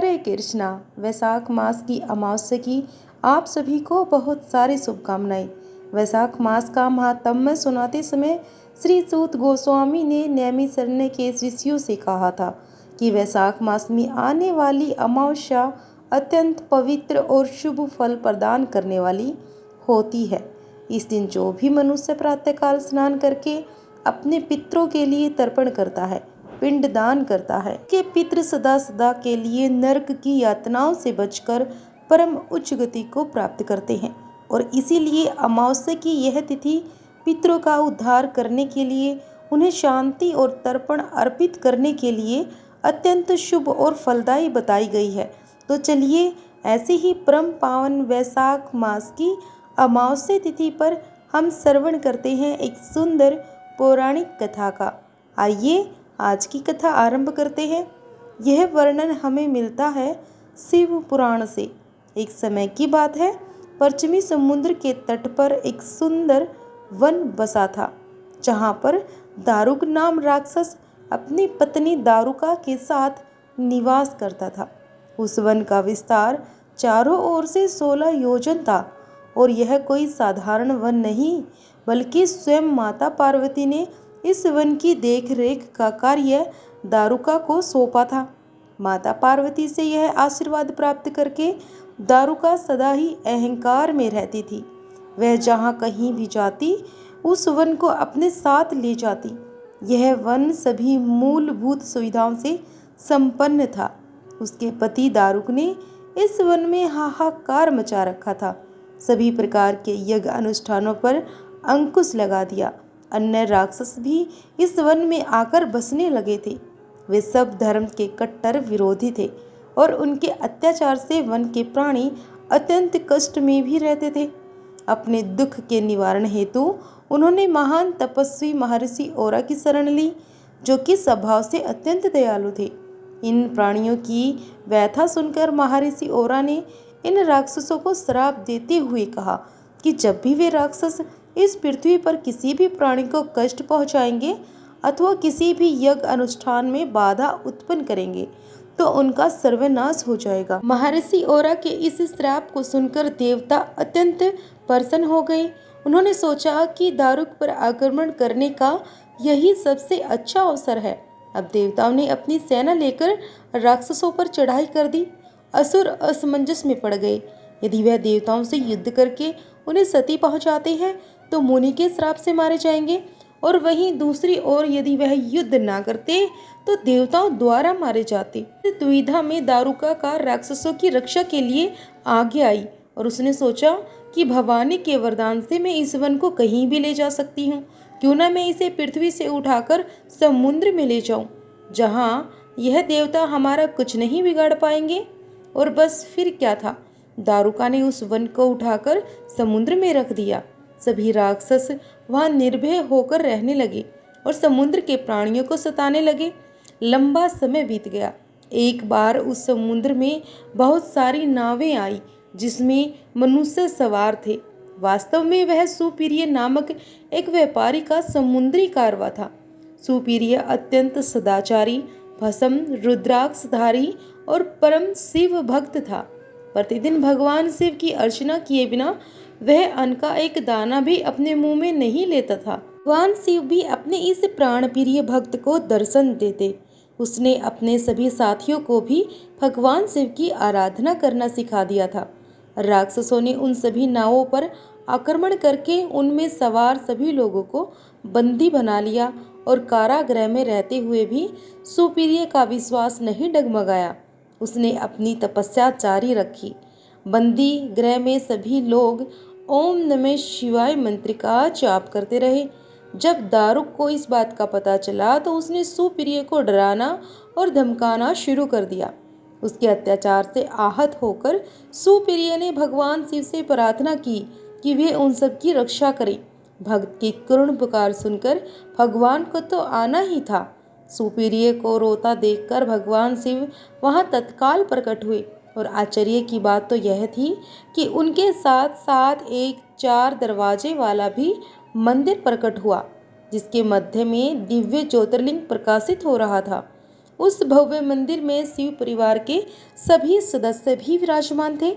हरे कृष्णा। वैशाख मास की अमावस्या की आप सभी को बहुत सारी शुभकामनाएं। वैशाख मास का महात्म्य सुनाते समय श्री सूत गोस्वामी ने नैमिषारण्य के ऋषियों से कहा था कि वैशाख मास में आने वाली अमावस्या अत्यंत पवित्र और शुभ फल प्रदान करने वाली होती है। इस दिन जो भी मनुष्य प्रातःकाल स्नान करके अपने पितरों के लिए तर्पण करता है, पिंड दान करता है, कि पितृ सदा सदा के लिए नरक की यातनाओं से बचकर परम उच्च गति को प्राप्त करते हैं। और इसीलिए अमावस्या की यह तिथि पितरों का उद्धार करने के लिए, उन्हें शांति और तर्पण अर्पित करने के लिए अत्यंत शुभ और फलदायी बताई गई है। तो चलिए ऐसे ही परम पावन वैशाख मास की अमावस्या तिथि पर हम श्रवण करते हैं एक सुंदर पौराणिक कथा का। आइए आज की कथा आरंभ करते हैं। यह वर्णन हमें मिलता है शिव पुराण से। एक समय की बात है, पश्चिमी समुद्र के तट पर एक सुंदर वन बसा था, जहाँ पर दारुक नाम राक्षस अपनी पत्नी दारुका के साथ निवास करता था। उस वन का विस्तार चारों ओर से 16 योजन था और यह कोई साधारण वन नहीं, बल्कि स्वयं माता पार्वती ने इस वन की देखरेख का कार्य दारुका को सौंपा था। माता पार्वती से यह आशीर्वाद प्राप्त करके दारुका सदा ही अहंकार में रहती थी। वह जहाँ कहीं भी जाती, उस वन को अपने साथ ले जाती। यह वन सभी मूलभूत सुविधाओं से संपन्न था। उसके पति दारुक ने इस वन में हाहाकार मचा रखा था। सभी प्रकार के यज्ञ अनुष्ठानों पर अंकुश लगा दिया। अन्य राक्षस भी इस वन में आकर बसने लगे थे। वे सब धर्म के कट्टर विरोधी थे और उनके अत्याचार से वन के प्राणी अत्यंत कष्ट में भी रहते थे। अपने दुख के निवारण हेतु उन्होंने महान तपस्वी महर्षि ओरा की शरण ली, जो कि स्वभाव से अत्यंत दयालु थे। इन प्राणियों की व्यथा सुनकर महर्षि ओरा ने इन राक्षसों को श्राप देते हुए कहा कि जब भी वे राक्षस इस पृथ्वी पर किसी भी प्राणी को कष्ट पहुंचाएंगे अथवा किसी भी यज्ञ अनुष्ठान में बाधा उत्पन्न करेंगे, तो उनका सर्वनाश हो जाएगा। महर्षि ओरा के इस श्राप को सुनकर देवता अत्यंत प्रसन्न हो गए। उन्होंने सोचा कि दारुक पर आक्रमण करने का यही सबसे अच्छा अवसर है। अब देवताओं ने अपनी सेना लेकर राक्षसों पर चढ़ाई कर दी। असुर असमंजस में पड़ गए। यदि वह देवताओं से युद्ध करके उन्हें सती पहुंचाते हैं तो मुनि के श्राप से मारे जाएंगे, और वहीं दूसरी ओर यदि वह युद्ध ना करते तो देवताओं द्वारा मारे जाते। दुविधा में दारुका का राक्षसों की रक्षा के लिए आगे आई और उसने सोचा कि भवानी के वरदान से मैं इस वन को कहीं भी ले जा सकती हूँ। क्यों ना मैं इसे पृथ्वी से उठाकर समुद्र में ले जाऊं, जहाँ यह देवता हमारा कुछ नहीं बिगाड़ पाएंगे। और बस फिर क्या था, दारुका ने उस वन को उठाकर समुद्र में रख दिया। सभी राक्षस वहां निर्भय होकर रहने लगे और समुद्र के प्राणियों को सताने लगे। लंबा समय बीत गया। एक बार उस समुद्र में बहुत सारी नावें आई, जिसमें मनुष्य सवार थे। वास्तव में वह सुपीरिय नामक एक व्यापारी का समुद्री कारवा था। सुपीरिय अत्यंत सदाचारी, भस्म रुद्राक्षधारी और परम शिव भक्त था। प्रतिदिन भगवान शिव की अर्चना किए बिना वह अन्न का एक दाना भी अपने मुंह में नहीं लेता था। भगवान शिव भी अपने इस प्राण प्रिय भक्त को दर्शन देते। उसने अपने सभी साथियों को भी भगवान शिव की आराधना करना सिखा दिया था। राक्षसों ने उन सभी नावों पर आक्रमण करके उनमें सवार सभी लोगों को बंदी बना लिया और कारागृह में रहते हुए भी सुपीरिय का विश्वास नहीं डगमगाया। उसने अपनी तपस्या जारी रखी। बंदी गृह में सभी लोग ओम नमः शिवाय मंत्र का जाप करते रहे। जब दारुक को इस बात का पता चला तो उसने सुप्रिय को डराना और धमकाना शुरू कर दिया। उसके अत्याचार से आहत होकर सुप्रिय ने भगवान शिव से प्रार्थना की कि वे उन सब की रक्षा करें। भक्त की करुण पुकार सुनकर भगवान को तो आना ही था। सुप्रिय को रोता देखकर भगवान शिव वहां तत्काल प्रकट हुए और आश्चर्य की बात तो यह थी कि उनके साथ साथ एक 4 दरवाजे वाला भी मंदिर प्रकट हुआ, जिसके मध्य में दिव्य ज्योतिर्लिंग प्रकाशित हो रहा था। उस भव्य मंदिर में शिव परिवार के सभी सदस्य भी विराजमान थे।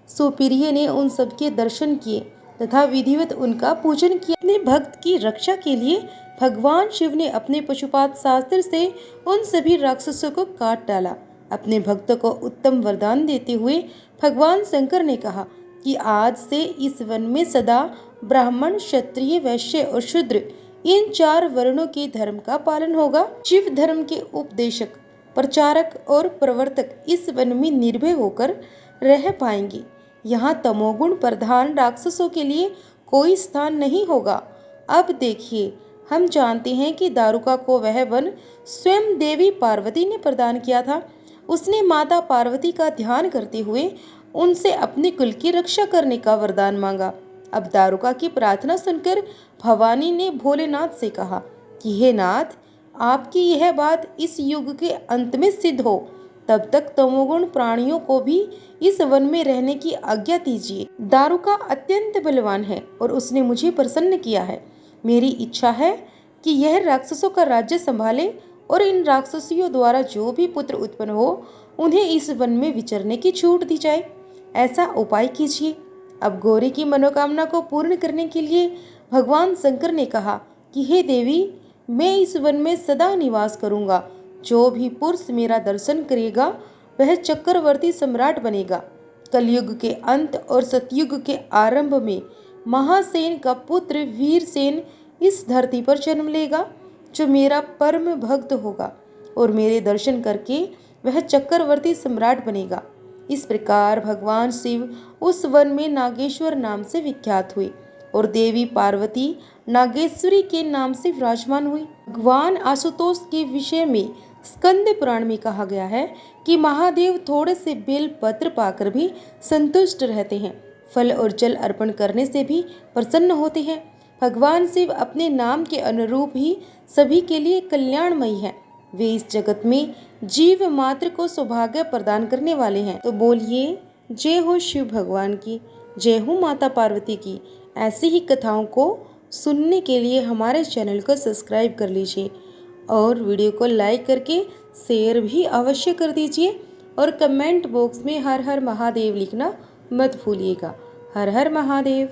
सुप्रिय ने उन सबके दर्शन किए तथा विधिवत उनका पूजन किया। अपने भक्त की रक्षा के लिए भगवान शिव ने अपने पशुपात शास्त्र से उन सभी राक्षसों को काट डाला। अपने भक्त को उत्तम वरदान देते हुए भगवान शंकर ने कहा कि आज से इस वन में सदा ब्राह्मण, क्षत्रिय, वैश्य और शूद्र इन 4 वर्णों के धर्म का पालन होगा। शिव धर्म के उपदेशक, प्रचारक और प्रवर्तक इस वन में निर्भय होकर रह पाएंगे। यहाँ तमोगुण प्रधान राक्षसों के लिए कोई स्थान नहीं होगा। अब देखिए, हम जानते हैं कि दारुका को वह वन स्वयं देवी पार्वती ने प्रदान किया था। उसने माता पार्वती का ध्यान करते हुए उनसे अपने कुल की रक्षा करने का वरदान मांगा। अब दारुका की प्रार्थना सुनकर भवानी ने भोलेनाथ से कहा कि हे नाथ, आपकी यह बात इस युग के अंत में सिद्ध हो, तब तक तमोगुण प्राणियों को भी इस वन में रहने की आज्ञा दीजिए। दारुका अत्यंत बलवान है और उसने मुझे प्रसन्न किया है। मेरी इच्छा है कि यह राक्षसों का राज्य संभाले और इन राक्षसियों द्वारा जो भी पुत्र उत्पन्न हो उन्हें इस वन में विचरने की छूट दी जाए। ऐसा उपाय कीजिए। अब गौरी की मनोकामना को पूर्ण करने के लिए भगवान शंकर ने कहा कि हे देवी, मैं इस वन में सदा निवास करूंगा। जो भी पुरुष मेरा दर्शन करेगा वह चक्रवर्ती सम्राट बनेगा। कलयुग के अंत और सतयुग के आरंभ में महासेन का पुत्र वीरसेन इस धरती पर जन्म लेगा, जो मेरा परम भक्त होगा और मेरे दर्शन करके वह चक्रवर्ती सम्राट बनेगा। इस प्रकार भगवान शिव उस वन में नागेश्वर नाम से विख्यात हुए और देवी पार्वती नागेश्वरी के नाम से विराजमान हुई। भगवान आशुतोष के विषय में स्कंद पुराण में कहा गया है कि महादेव थोड़े से बेल पत्र पाकर भी संतुष्ट रहते हैं। फल और जल अर्पण करने से भी प्रसन्न होते हैं। भगवान शिव अपने नाम के अनुरूप ही सभी के लिए कल्याणमयी हैं। वे इस जगत में जीव मात्र को सौभाग्य प्रदान करने वाले हैं। तो बोलिए जय हो शिव भगवान की, जय हो माता पार्वती की। ऐसी ही कथाओं को सुनने के लिए हमारे चैनल को सब्सक्राइब कर लीजिए और वीडियो को लाइक करके शेयर भी अवश्य कर दीजिए और कमेंट बॉक्स में हर हर महादेव लिखना मत भूलिएगा। हर हर महादेव।